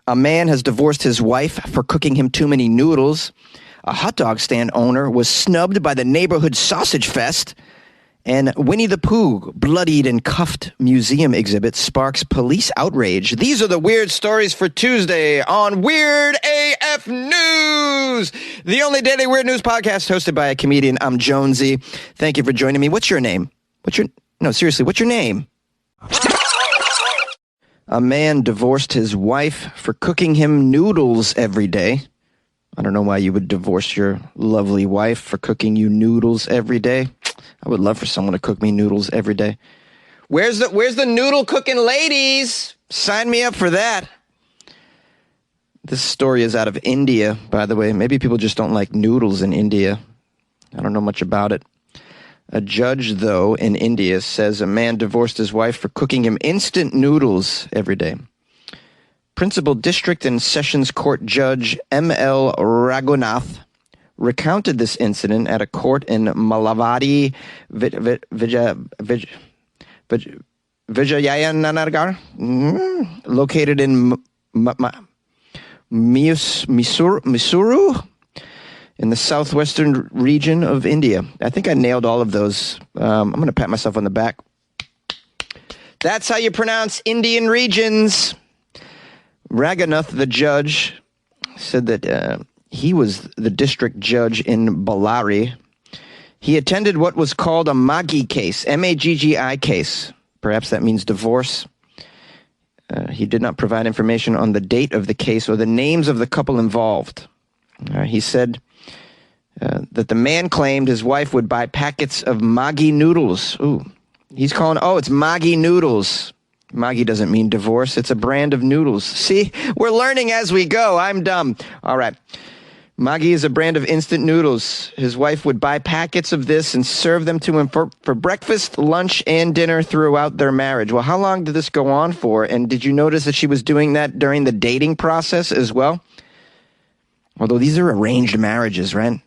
A man has divorced his wife for cooking him too many noodles. A hot dog stand owner was snubbed by the neighborhood sausage fest. And Winnie the Pooh Bloodied and Cuffed museum exhibit sparks police outrage. These are the weird stories for Tuesday on Weird AF News, the only daily weird news podcast hosted by a comedian. I'm Jonesy. Thank you for joining me. What's your name? What's your name? A man divorced his wife for cooking him noodles every day. I don't know why you would divorce your lovely wife for cooking you noodles every day. I would love for someone to cook me noodles every day. Where's the noodle cooking ladies? Sign me up for that. This story is out of India, by the way. Maybe people just don't like noodles in India. I don't know much about it. A judge, though, in India says a man divorced his wife for cooking him instant noodles every day. Principal District and Sessions Court Judge M.L. Raghunath recounted this incident at a court in Malavadi, Vijayanagar, located in Mysuru, in the southwestern region of India. I think I nailed all of those. I'm going to pat myself on the back. That's how you pronounce Indian regions. Raghunath, the judge, said that he was the district judge in Ballari. He attended what was called a Maggi case, M-A-G-G-I case. Perhaps that means divorce. He did not provide information on the date of the case or the names of the couple involved. He said that the man claimed his wife would buy packets of Maggi noodles. Ooh, he's calling, it's Maggi noodles. Maggi doesn't mean divorce. It's a brand of noodles. See, we're learning as we go. I'm dumb. All right. Maggi is a brand of instant noodles. His wife would buy packets of this and serve them to him for breakfast, lunch, and dinner throughout their marriage. Well, how long did this go on for? And did you notice that she was doing that during the dating process as well? Although these are arranged marriages, right?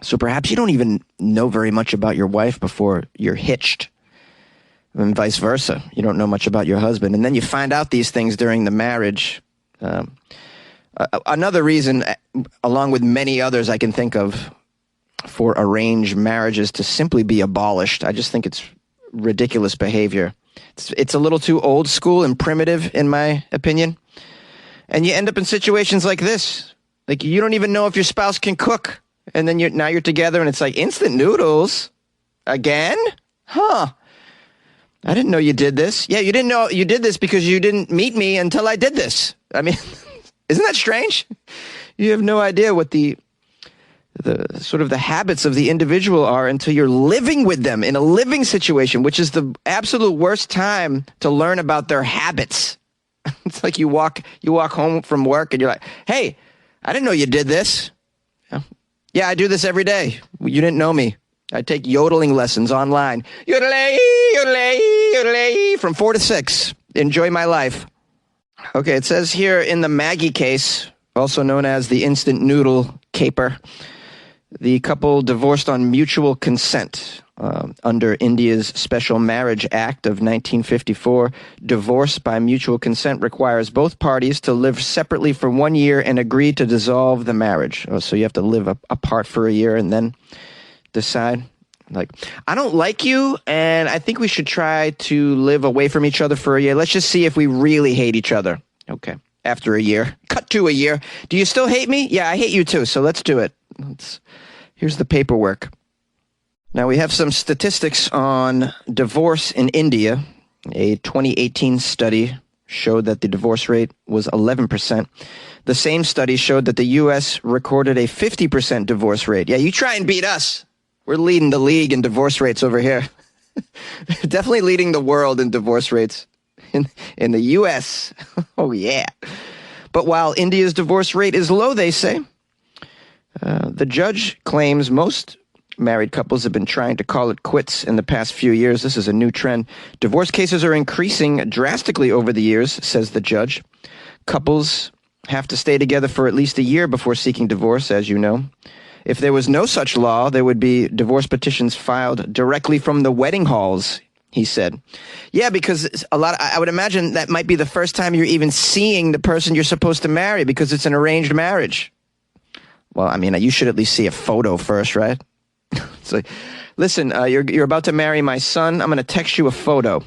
So perhaps you don't even know very much about your wife before you're hitched. And vice versa. You don't know much about your husband. And then you find out these things during the marriage. Another reason, along with many others I can think of, for arranged marriages to simply be abolished. I just think it's ridiculous behavior. It's a little too old school and primitive, in my opinion. And you end up in situations like this. Like, you don't even know if your spouse can cook. And then now you're together and it's like, instant noodles? Again? Huh. I didn't know you did this. Yeah, you didn't know you did this because you didn't meet me until I did this. I mean, isn't that strange? You have no idea what the sort of the habits of the individual are until you're living with them in a living situation, which is the absolute worst time to learn about their habits. It's like you walk home from work and you're like, hey, I didn't know you did this. Yeah, I do this every day. You didn't know me. I take yodeling lessons online. Yodelay, yodelay, yodelay, from 4 to 6. Enjoy my life. Okay, it says here in the Maggi case, also known as the instant noodle caper, the couple divorced on mutual consent. Under India's Special Marriage Act of 1954, divorce by mutual consent requires both parties to live separately for 1 year and agree to dissolve the marriage. Oh, so you have to live apart for a year and then decide, like, I don't like you, and I think we should try to live away from each other for a year. Let's just see if we really hate each other. Okay. After a year. Cut to a year. Do you still hate me? Yeah, I hate you too, so let's do it. Here's the paperwork. Now, we have some statistics on divorce in India. A 2018 study showed that the divorce rate was 11%. The same study showed that the U.S. recorded a 50% divorce rate. Yeah, you try and beat us. We're leading the league in divorce rates over here. Definitely leading the world in divorce rates in the U.S. Oh, yeah. But while India's divorce rate is low, they say, the judge claims most married couples have been trying to call it quits in the past few years. This is a new trend. Divorce cases are increasing drastically over the years, says the judge. Couples have to stay together for at least a year before seeking divorce, as you know. If there was no such law, there would be divorce petitions filed directly from the wedding halls. he said. Yeah, because I would imagine that might be the first time you're even seeing the person you're supposed to marry because it's an arranged marriage. Well, I mean, you should at least see a photo first, right? It's like, listen, you're about to marry my son. I'm going to text you a photo.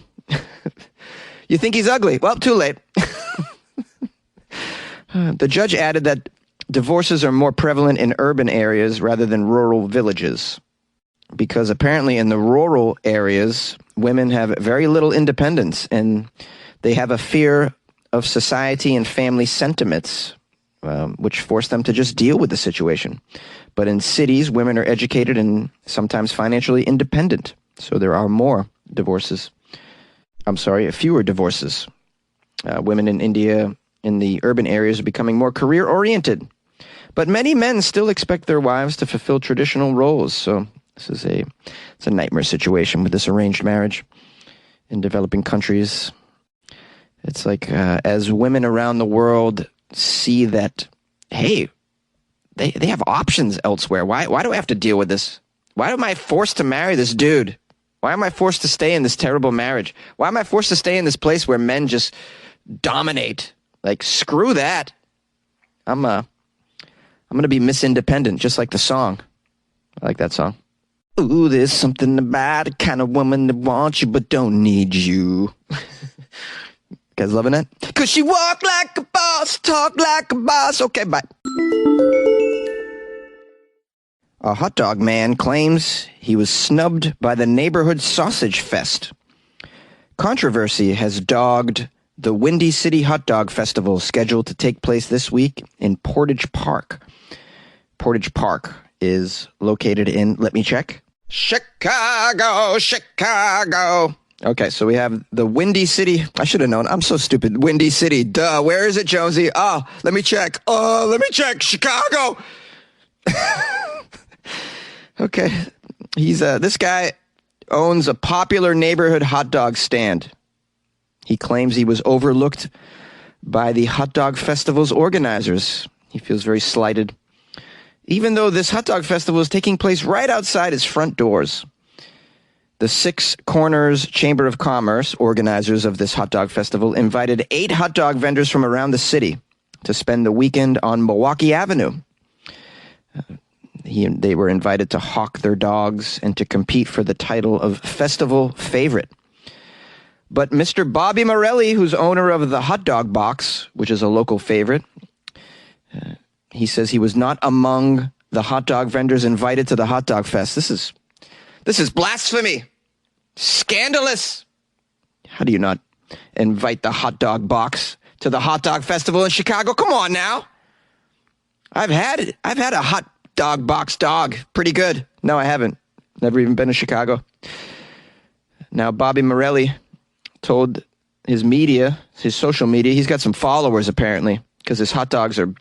You think he's ugly? Well, too late. The judge added that divorces are more prevalent in urban areas rather than rural villages, because apparently in the rural areas, women have very little independence, and they have a fear of society and family sentiments, which force them to just deal with the situation. But in cities, women are educated and sometimes financially independent, so there are more divorces. Fewer divorces. Women in India in the urban areas are becoming more career-oriented. But many men still expect their wives to fulfill traditional roles. So this is it's a nightmare situation with this arranged marriage in developing countries. It's like as women around the world see that, hey, they have options elsewhere. Why do I have to deal with this? Why am I forced to marry this dude? Why am I forced to stay in this terrible marriage? Why am I forced to stay in this place where men just dominate? Like, screw that. I'm going to be Miss Independent, just like the song. I like that song. Ooh, there's something about a kind of woman that wants you but don't need you. You guys loving that? Because she walk like a boss, talk like a boss. Okay, bye. A hot dog man claims he was snubbed by the neighborhood sausage fest. Controversy has dogged the Windy City Hot Dog Festival scheduled to take place this week in Portage Park. Portage Park is located in, let me check, Chicago. Okay, so we have the Windy City. I should have known. I'm so stupid. Windy City. Duh. Where is it, Jonesy? Oh, let me check. Chicago. Okay. He's this guy owns a popular neighborhood hot dog stand. He claims he was overlooked by the hot dog festival's organizers. He feels very slighted, even though this hot dog festival is taking place right outside his front doors. The Six Corners Chamber of Commerce, organizers of this hot dog festival, invited 8 hot dog vendors from around the city to spend the weekend on Milwaukee Avenue. They were invited to hawk their dogs and to compete for the title of festival favorite. But Mr. Bobby Morelli, who's owner of the Hot Dog Box, which is a local favorite, he says he was not among the hot dog vendors invited to the Hot Dog Fest. This is blasphemy. Scandalous. How do you not invite the Hot Dog Box to the Hot Dog Festival in Chicago? Come on now. I've had it. I've had a Hot Dog Box dog. Pretty good. No, I haven't. Never even been to Chicago. Now, Bobby Morelli told his media, his social media, he's got some followers apparently, because his hot dogs are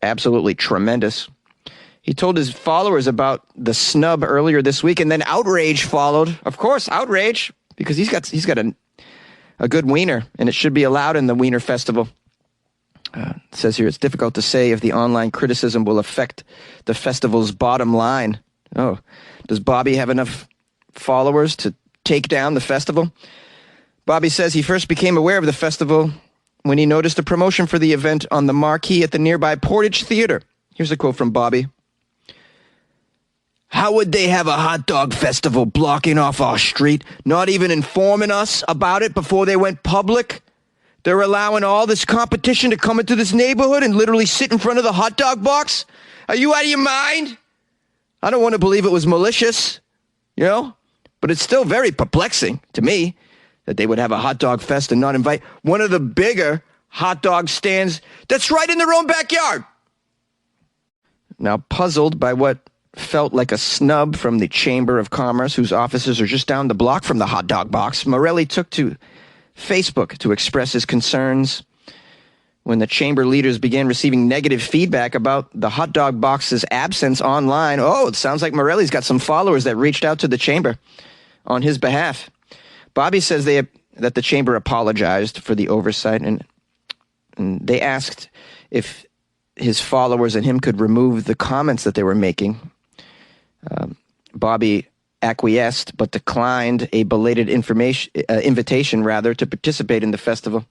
absolutely tremendous. He told his followers about the snub earlier this week, and then outrage followed. Of course, outrage, because he's got a good wiener, and it should be allowed in the Wiener Festival. It says here, it's difficult to say if the online criticism will affect the festival's bottom line. Oh, does Bobby have enough followers to take down the festival? Bobby says he first became aware of the festival when he noticed a promotion for the event on the marquee at the nearby Portage Theater. Here's a quote from Bobby. How would they have a hot dog festival blocking off our street, not even informing us about it before they went public? They're allowing all this competition to come into this neighborhood and literally sit in front of the hot dog box? Are you out of your mind? I don't want to believe it was malicious, but it's still very perplexing to me that they would have a hot dog fest and not invite one of the bigger hot dog stands that's right in their own backyard. Now, puzzled by what felt like a snub from the Chamber of Commerce, whose offices are just down the block from the hot dog box, Morelli took to Facebook to express his concerns. When the chamber leaders began receiving negative feedback about the hot dog box's absence online, it sounds like Morelli's got some followers that reached out to the chamber on his behalf. Bobby says that the chamber apologized for the oversight, and they asked if his followers and him could remove the comments that they were making. Bobby acquiesced but declined a belated invitation to participate in the festival.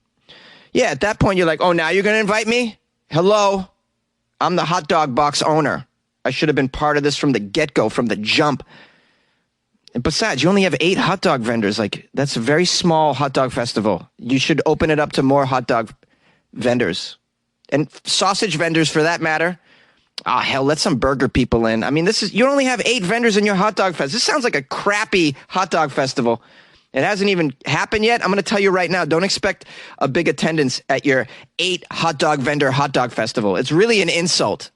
Yeah, at that point, you're like, oh, now you're going to invite me? Hello? I'm the hot dog box owner. I should have been part of this from the get-go, from the jump. And besides, you only have 8 hot dog vendors. Like, that's a very small hot dog festival. You should open it up to more hot dog vendors. And sausage vendors, for that matter. Oh, hell, let some burger people in. I mean, you only have 8 vendors in your hot dog fest. This sounds like a crappy hot dog festival. It hasn't even happened yet. I'm going to tell you right now, don't expect a big attendance at your 8 hot dog vendor hot dog festival. It's really an insult.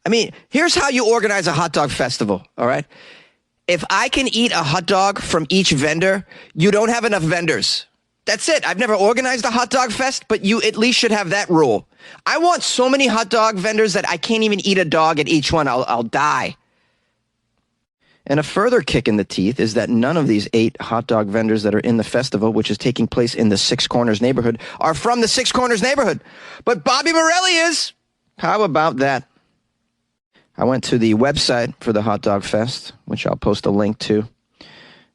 I mean, here's how you organize a hot dog festival, all right? If I can eat a hot dog from each vendor, you don't have enough vendors. That's it. I've never organized a hot dog fest, but you at least should have that rule. I want so many hot dog vendors that I can't even eat a dog at each one. I'll die. And a further kick in the teeth is that none of these 8 hot dog vendors that are in the festival, which is taking place in the Six Corners neighborhood, are from the Six Corners neighborhood. But Bobby Morelli is. How about that? I went to the website for the Hot Dog Fest, which I'll post a link to.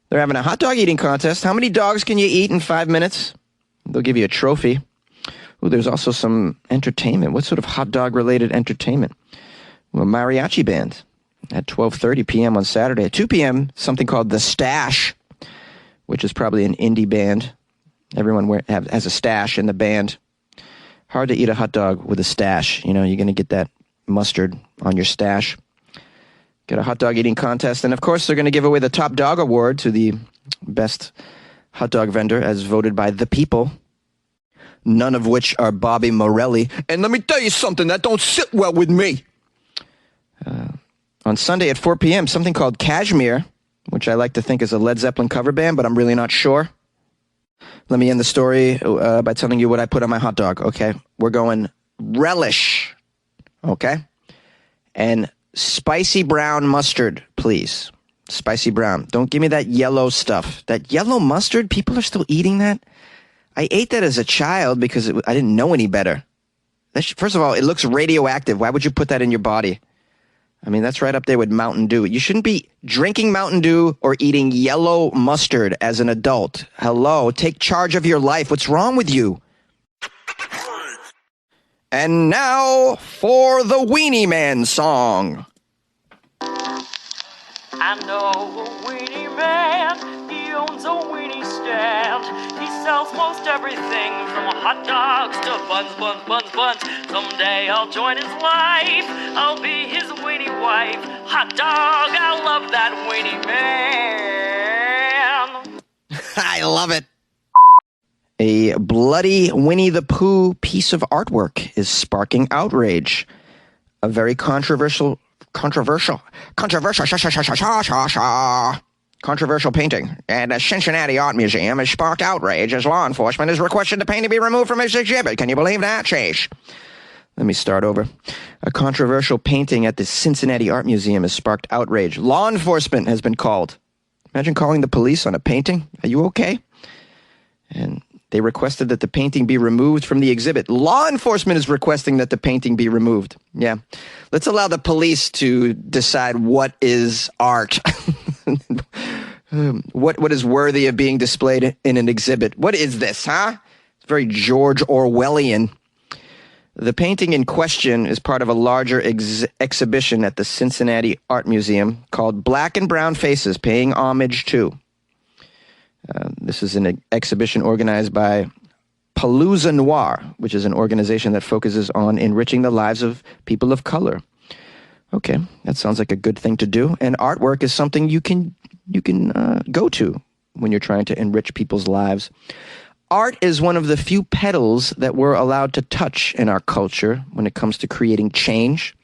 They're having a hot dog eating contest. How many dogs can you eat in 5 minutes? They'll give you a trophy. Ooh, there's also some entertainment. What sort of hot dog related entertainment? Well, mariachi band at 12:30 p.m. on Saturday. At 2 p.m., something called The Stash, which is probably an indie band. Everyone has a stash in the band. Hard to eat a hot dog with a stash. You know, you're going to get that mustard on your stash. Get a hot dog eating contest. And, of course, they're going to give away the Top Dog Award to the best hot dog vendor as voted by the people, none of which are Bobby Morelli. And let me tell you something, that don't sit well with me. On Sunday at 4 p.m., something called Kashmir, which I like to think is a Led Zeppelin cover band, but I'm really not sure. Let me end the story by telling you what I put on my hot dog, okay? We're going relish, okay? And spicy brown mustard, please. Spicy brown. Don't give me that yellow stuff. That yellow mustard, people are still eating that? I ate that as a child because I didn't know any better. First of all, it looks radioactive. Why would you put that in your body? I mean, that's right up there with Mountain Dew. You shouldn't be drinking Mountain Dew or eating yellow mustard as an adult. Hello, take charge of your life. What's wrong with you? And now for the Weenie Man song. I know a weenie man, he owns a weenie stand. He sells most everything from hot dogs to buns. Someday I'll join his life, I'll be his weenie wife. Hot dog, I love that weenie man. I love it. A bloody Winnie the Pooh piece of artwork is sparking outrage. A very controversial painting at a Cincinnati art museum has sparked outrage as law enforcement has requested the painting be removed from its exhibit. Can you believe that, Chase? Let me start over. A controversial painting at the Cincinnati Art Museum has sparked outrage. Law enforcement has been called. Imagine calling the police on a painting. Are you okay? And they requested that the painting be removed from the exhibit. Law enforcement is requesting that the painting be removed. Yeah. Let's allow the police to decide what is art. What is worthy of being displayed in an exhibit? What is this, huh? It's very George Orwellian. The painting in question is part of a larger exhibition at the Cincinnati Art Museum called Black and Brown Faces, Paying Homage to. This is an exhibition organized by Palooza Noir, which is an organization that focuses on enriching the lives of people of color. Okay, that sounds like a good thing to do. And artwork is something you can go to when you're trying to enrich people's lives. Art is one of the few petals that we're allowed to touch in our culture when it comes to creating change.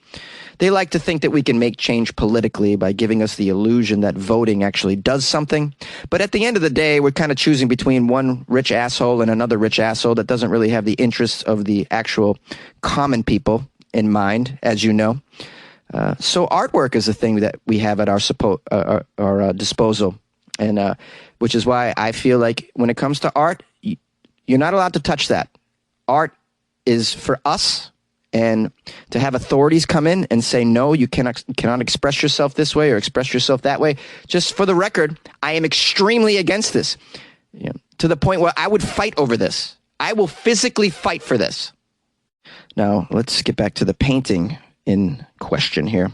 They like to think that we can make change politically by giving us the illusion that voting actually does something. But at the end of the day, we're kind of choosing between one rich asshole and another rich asshole that doesn't really have the interests of the actual common people in mind, as you know. So artwork is a thing that we have at our disposal, and which is why I feel like when it comes to art, you're not allowed to touch that. Art is for us And to have authorities come in and say, no, you cannot express yourself this way or express yourself that way. Just for the record, I am extremely against this, to the point where I would fight over this. I will physically fight for this. Now, let's get back to the painting in question here.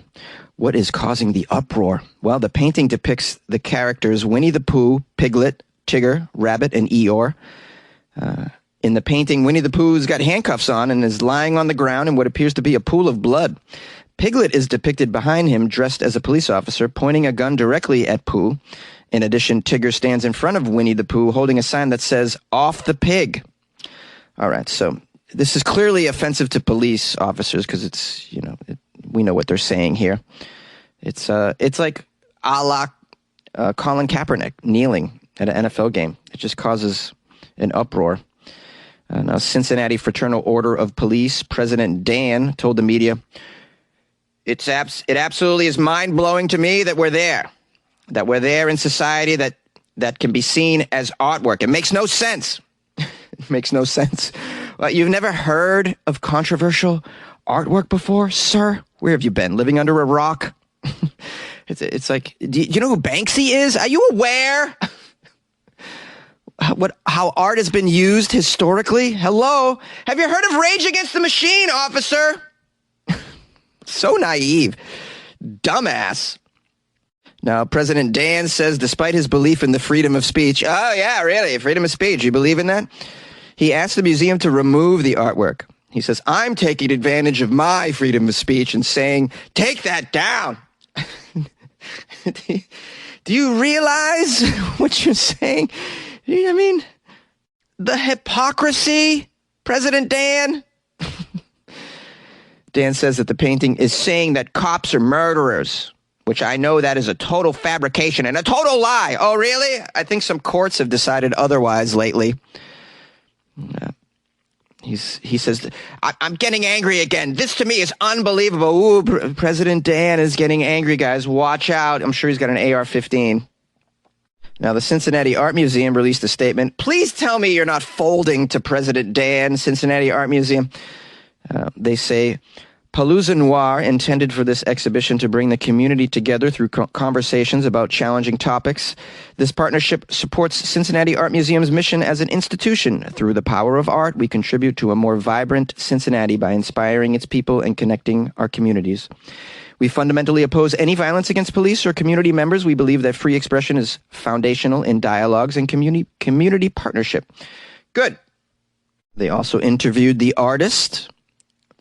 What is causing the uproar? Well, the painting depicts the characters Winnie the Pooh, Piglet, Tigger, Rabbit, and Eeyore. In the painting, Winnie the Pooh's got handcuffs on and is lying on the ground in what appears to be a pool of blood. Piglet is depicted behind him, dressed as a police officer, pointing a gun directly at Pooh. In addition, Tigger stands in front of Winnie the Pooh, holding a sign that says, "Off the pig." All right, so this is clearly offensive to police officers because it's, we know what they're saying here. It's like a la Colin Kaepernick kneeling at an NFL game. It just causes an uproar. Now, Cincinnati Fraternal Order of Police President Dan told the media, it absolutely is mind-blowing to me that we're there in society that can be seen as artwork. It makes no sense. It makes no sense. You've never heard of controversial artwork before, sir? Where have you been? Living under a rock? It's like, do you know who Banksy is? Are you aware how art has been used historically? Hello? Have you heard of Rage Against the Machine, officer? So naive. Dumbass. Now, President Dan says despite his belief in the freedom of speech, oh yeah, really, freedom of speech, you believe in that? He asked the museum to remove the artwork. He says, I'm taking advantage of my freedom of speech and saying, take that down. Do you realize what you're saying? I mean, the hypocrisy, President Dan. Dan says that the painting is saying that cops are murderers, which I know that is a total fabrication and a total lie. Oh, really? I think some courts have decided otherwise lately. He says, I'm getting angry again. This to me is unbelievable. Ooh, President Dan is getting angry, guys. Watch out. I'm sure he's got an AR-15. Now, the Cincinnati Art Museum released a statement. Please tell me you're not folding to President Dan, Cincinnati Art Museum. They say, Palooza Noir intended for this exhibition to bring the community together through conversations about challenging topics. This partnership supports Cincinnati Art Museum's mission as an institution. Through the power of art, we contribute to a more vibrant Cincinnati by inspiring its people and connecting our communities. We fundamentally oppose any violence against police or community members. We believe that free expression is foundational in dialogues and community partnership. Good. They also interviewed the artist,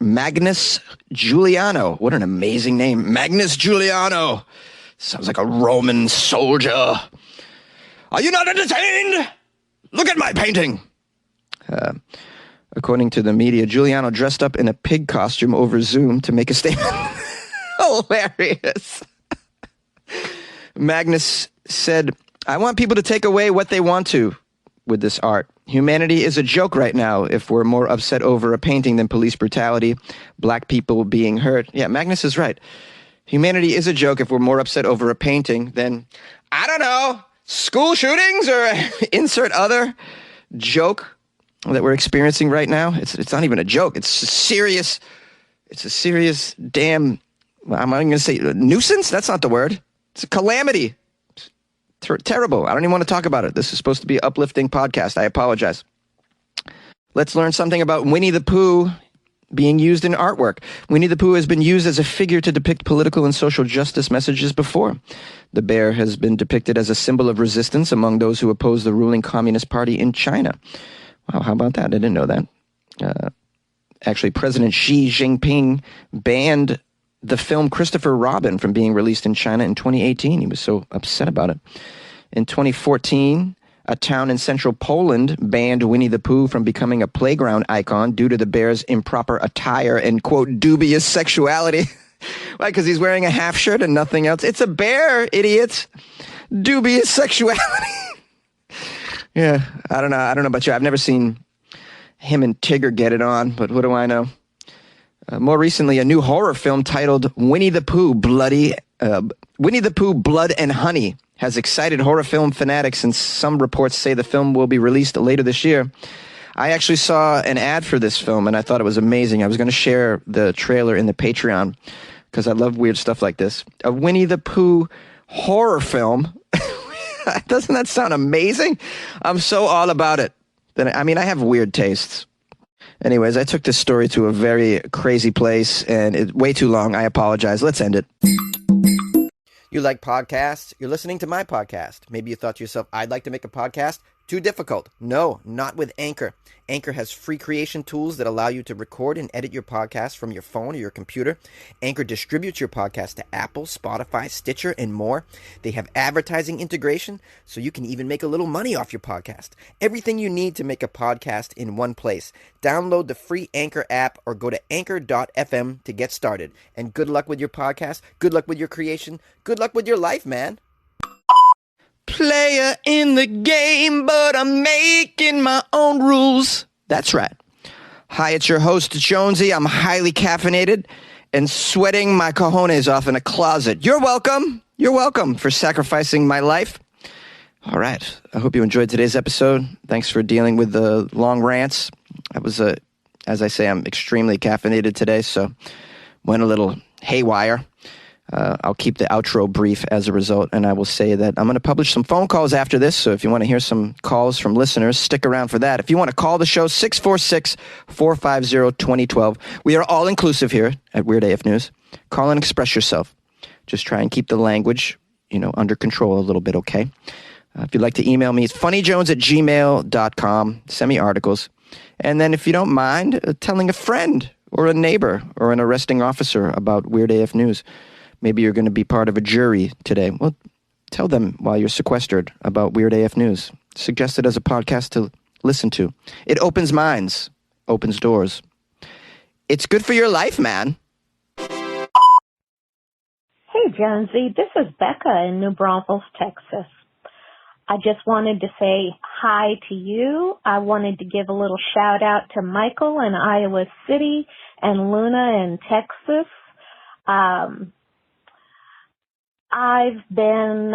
Magnus Giuliano. What an amazing name. Magnus Giuliano. Sounds like a Roman soldier. Are you not entertained? Look at my painting. According to the media, Giuliano dressed up in a pig costume over Zoom to make a statement. Hilarious. Magnus said, I want people to take away what they want to with this art. Humanity is a joke right now if we're more upset over a painting than police brutality, black people being hurt. Yeah, Magnus is right. Humanity is a joke if we're more upset over a painting than, I don't know, school shootings or insert other joke that we're experiencing right now. It's not even a joke. It's a serious damn, I'm not even going to say nuisance. That's not the word. It's a calamity. Terrible. I don't even want to talk about it. This is supposed to be an uplifting podcast. I apologize. Let's learn something about Winnie the Pooh being used in artwork. Winnie the Pooh has been used as a figure to depict political and social justice messages before. The bear has been depicted as a symbol of resistance among those who oppose the ruling Communist Party in China. Wow, how about that? I didn't know that. Actually, President Xi Jinping banned the film Christopher Robin from being released in China in 2018. He was so upset about it. In 2014, a town in central Poland banned Winnie the Pooh from becoming a playground icon due to the bear's improper attire and, quote, dubious sexuality. Why? Because he's wearing a half shirt and nothing else. It's a bear, idiots. Dubious sexuality. Yeah, I don't know about you. I've never seen him and Tigger get it on, but what do I know? More recently, a new horror film titled Winnie the Pooh Bloody, Winnie the Pooh Blood and Honey has excited horror film fanatics, and some reports say the film will be released later this year. I actually saw an ad for this film, and I thought it was amazing. I was going to share the trailer in the Patreon because I love weird stuff like this. A Winnie the Pooh horror film. Doesn't that sound amazing? I'm so all about it. I mean, I have weird tastes. Anyways, I took this story to a very crazy place, and it's way too long. I apologize. Let's end it. You like podcasts? You're listening to my podcast. Maybe you thought to yourself, I'd like to make a podcast. Too difficult. No, not with Anchor. Anchor has free creation tools that allow you to record and edit your podcast from your phone or your computer. Anchor distributes your podcast to Apple, Spotify, Stitcher, and more. They have advertising integration, so you can even make a little money off your podcast. Everything you need to make a podcast in one place. Download the free Anchor app or go to anchor.fm to get started. And good luck with your podcast. Good luck with your creation. Good luck with your life, man. Player in the game, but I'm making my own rules. That's right. Hi, it's your host, Jonesy. I'm highly caffeinated and sweating my cojones off in a closet. You're welcome. You're welcome for sacrificing my life. All right. I hope you enjoyed today's episode. Thanks for dealing with the long rants. As I say, I'm extremely caffeinated today, so went a little haywire. I'll keep the outro brief as a result, and I will say that I'm going to publish some phone calls after this, so if you want to hear some calls from listeners, stick around for that. If you want to call the show, 646-450-2012. We are all-inclusive here at Weird AF News. Call and express yourself. Just try and keep the language, under control a little bit, okay? If you'd like to email me, it's funnyjones@gmail.com. Send me articles. And then if you don't mind, telling a friend or a neighbor or an arresting officer about Weird AF News. Maybe you're going to be part of a jury today. Well, tell them while you're sequestered about Weird AF News. Suggest it as a podcast to listen to. It opens minds, opens doors. It's good for your life, man. Hey, Jonesy. This is Becca in New Braunfels, Texas. I just wanted to say hi to you. I wanted to give a little shout out to Michael in Iowa City and Luna in Texas. I've been,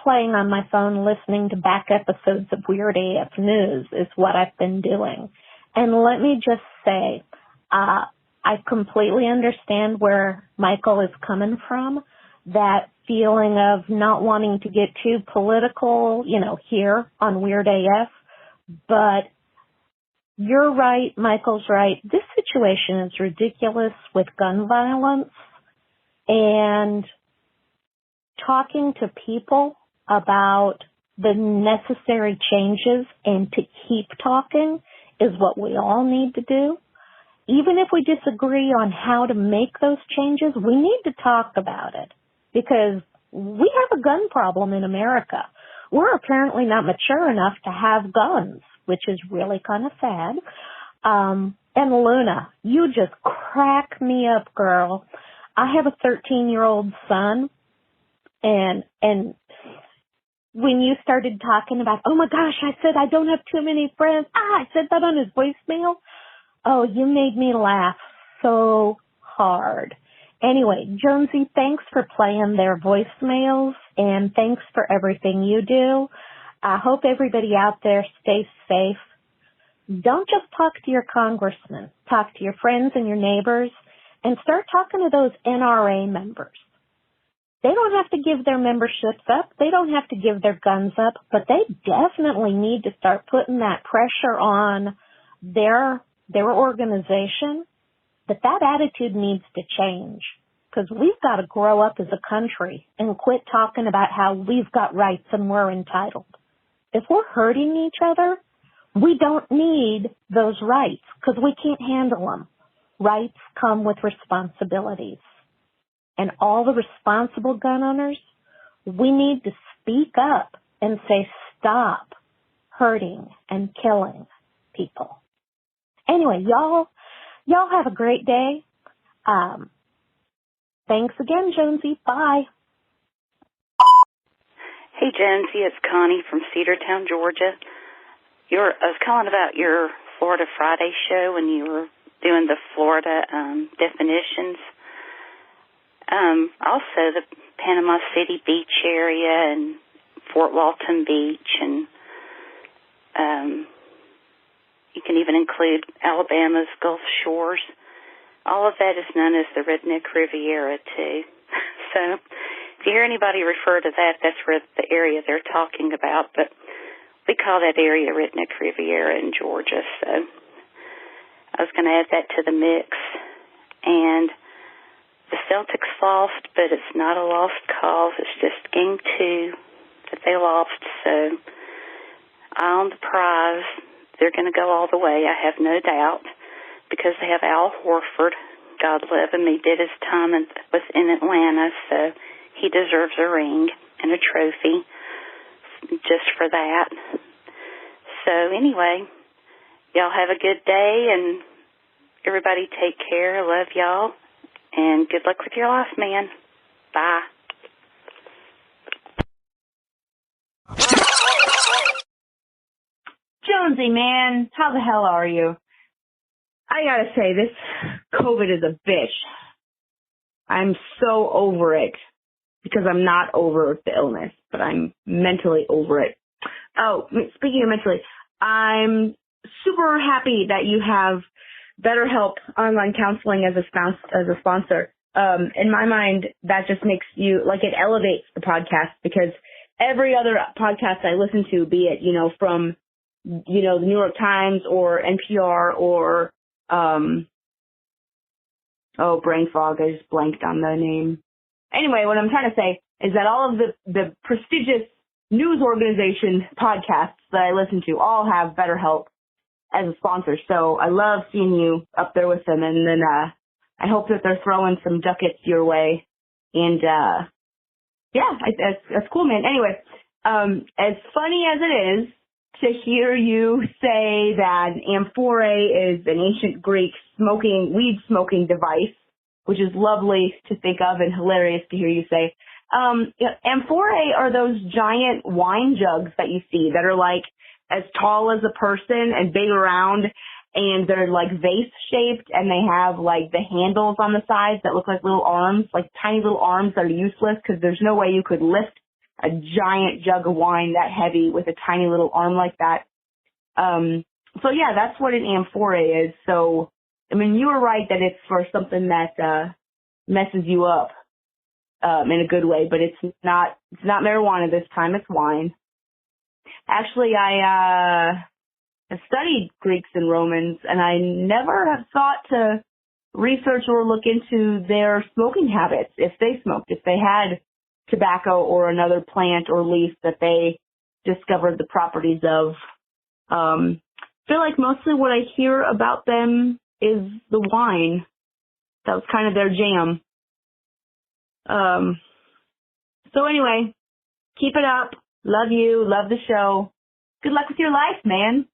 playing on my phone, listening to back episodes of Weird AF News is what I've been doing. And let me just say, I completely understand where Michael is coming from, that feeling of not wanting to get too political, here on Weird AF. But you're right, Michael's right. This situation is ridiculous with gun violence. And talking to people about the necessary changes and to keep talking is what we all need to do. Even if we disagree on how to make those changes, we need to talk about it because we have a gun problem in America. We're apparently not mature enough to have guns, which is really kind of sad. And Luna, you just crack me up, girl. I have a 13-year-old son, and when you started talking about, oh my gosh, I said I don't have too many friends. I said that on his voicemail. Oh, you made me laugh so hard. Anyway, Jonesy, thanks for playing their voicemails, and thanks for everything you do. I hope everybody out there stays safe. Don't just talk to your congressman. Talk to your friends and your neighbors. And start talking to those NRA members. They don't have to give their memberships up. They don't have to give their guns up. But they definitely need to start putting that pressure on their organization. That attitude needs to change. Because we've got to grow up as a country and quit talking about how we've got rights and we're entitled. If we're hurting each other, we don't need those rights because we can't handle them. Rights come with responsibilities. And all the responsible gun owners, we need to speak up and say, stop hurting and killing people. Anyway, y'all have a great day. Thanks again, Jonesy. Bye. Hey, Jonesy, it's Connie from Cedartown, Georgia. I was calling about your Florida Friday show when you were doing the Florida definitions. Also the Panama City Beach area and Fort Walton Beach and You can even include Alabama's Gulf Shores. All of that is known as the Redneck Riviera, too. So if you hear anybody refer to that, that's where the area they're talking about. But we call that area Redneck Riviera in Georgia. So I was going to add that to the mix. And the Celtics lost, but it's not a lost cause. It's just game 2 that they lost. So eye on the prize. They're going to go all the way, I have no doubt, because they have Al Horford. God love him. He did his time within Atlanta, so he deserves a ring and a trophy just for that. So anyway, y'all have a good day, and everybody take care. Love y'all, and good luck with your life, man. Bye. Jonesy, man, how the hell are you? I gotta say, this COVID is a bitch. I'm so over it because I'm not over the illness, but I'm mentally over it. Oh, speaking of mentally, I'm super happy that you have BetterHelp online counseling as a sponsor. In my mind, that just makes you, like, it elevates the podcast, because every other podcast I listen to, be it, from the New York Times or NPR or, brain fog, I just blanked on the name. Anyway, what I'm trying to say is that all of the prestigious news organization podcasts that I listen to all have BetterHelp as a sponsor. So I love seeing you up there with them. And then, I hope that they're throwing some ducats your way. And, that's cool, man. Anyway, as funny as it is to hear you say that amphorae is an ancient Greek weed smoking device, which is lovely to think of and hilarious to hear you say. Amphorae are those giant wine jugs that you see that are like as tall as a person and big around, and they're like vase shaped, and they have like the handles on the sides that look like little arms, like tiny little arms that are useless because there's no way you could lift a giant jug of wine that heavy with a tiny little arm like that. So yeah, that's what an amphorae is. So, I mean, you were right that it's for something that, messes you up, in a good way, but it's not marijuana this time, it's wine. Actually, I studied Greeks and Romans, and I never have thought to research or look into their smoking habits, if they smoked, if they had tobacco or another plant or leaf that they discovered the properties of. I feel like mostly what I hear about them is the wine. That was kind of their jam. So anyway, keep it up. Love you. Love the show. Good luck with your life, man.